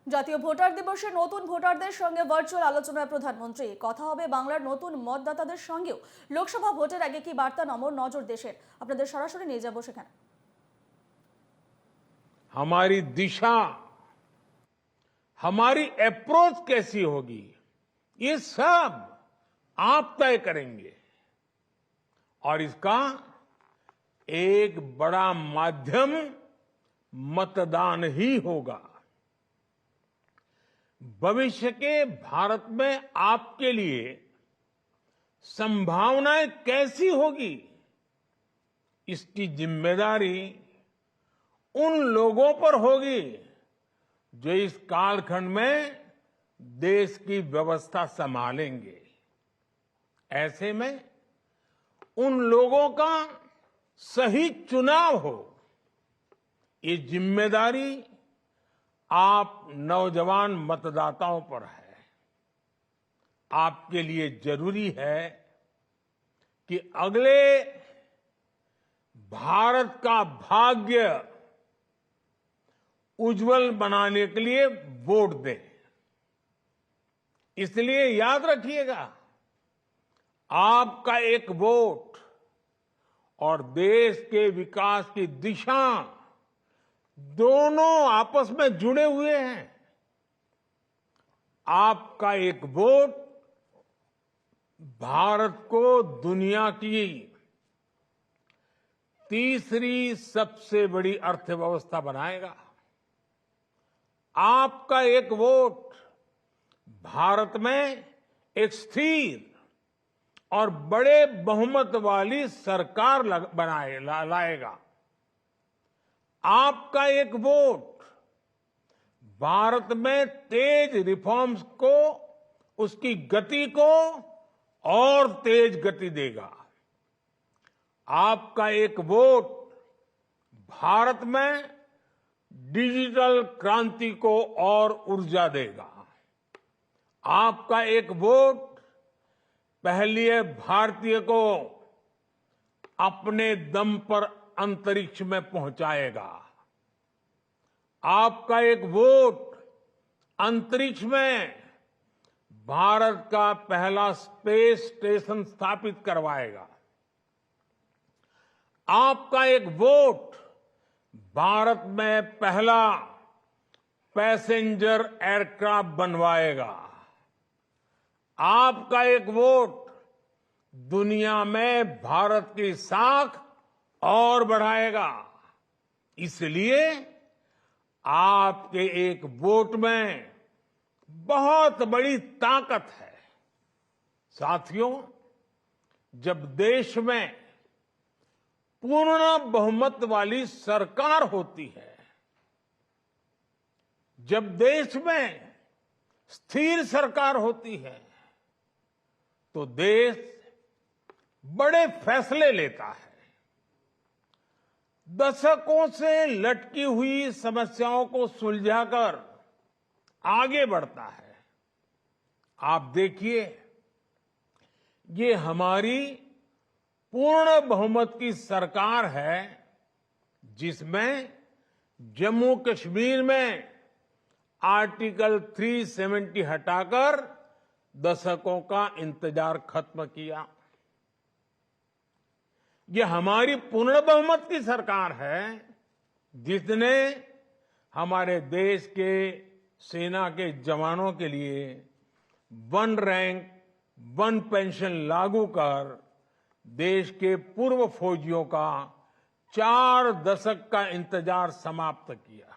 জাতীয় ভোটার দিবসে নতুন ভোটারদের সঙ্গে ভার্চুয়াল আলোচনায় প্রধানমন্ত্রী। কথা হবে বাংলার নতুন মতদাতাদের সঙ্গেও। লোকসভা ভোটের আগে কি বার্তা নজর দেশের, আপনাদের সরাসরি নিয়ে যাবো সেখানে। हमारी दिशा, हमारी अप्रोच कैसी होगी, ये सब आप तय करेंगे और इसका एक बड़ा माध्यम मतदान ही होगा। भविष्य के भारत में आपके लिए संभावनाएं कैसी होगी, इसकी जिम्मेदारी उन लोगों पर होगी जो इस कालखंड में देश की व्यवस्था संभालेंगे। ऐसे में उन लोगों का सही चुनाव हो, ये जिम्मेदारी आप नौजवान मतदाताओं पर है। आपके लिए जरूरी है कि अगले भारत का भाग्य उज्जवल बनाने के लिए वोट दें। इसलिए याद रखिएगा, आपका एक वोट और देश के विकास की दिशा दोनों आपस में जुड़े हुए हैं। आपका एक वोट भारत को दुनिया की तीसरी सबसे बड़ी अर्थव्यवस्था बनाएगा। आपका एक वोट भारत में एक स्थिर और बड़े बहुमत वाली सरकार लाएगा। आपका एक वोट भारत में तेज रिफॉर्म्स को, उसकी गति को और तेज गति देगा। आपका एक वोट भारत में डिजिटल क्रांति को और ऊर्जा देगा। आपका एक वोट पहले भारतीय को अपने दम पर अंतरिक्ष में पहुंचाएगा। आपका एक वोट अंतरिक्ष में भारत का पहला स्पेस स्टेशन स्थापित करवाएगा। आपका एक वोट भारत में पहला पैसेंजर एयरक्राफ्ट बनवाएगा। आपका एक वोट दुनिया में भारत की साख और बढ़ाएगा। इसलिए आपके एक वोट में बहुत बड़ी ताकत है। साथियों, जब देश में पूर्ण बहुमत वाली सरकार होती है, जब देश में स्थिर सरकार होती है, तो देश बड़े फैसले लेता है, दशकों से लटकी हुई समस्याओं को सुलझाकर आगे बढ़ता है। आप देखिए, ये हमारी पूर्ण बहुमत की सरकार है, जिसमें जम्मू कश्मीर में आर्टिकल 370 हटाकर दशकों का इंतजार खत्म किया। ये हमारी पूर्ण बहुमत की सरकार है, जिसने हमारे देश के सेना के जवानों के लिए 1 रैंक 1 पेंशन लागू कर देश के पूर्व फौजियों का 4 दशक का इंतजार समाप्त किया।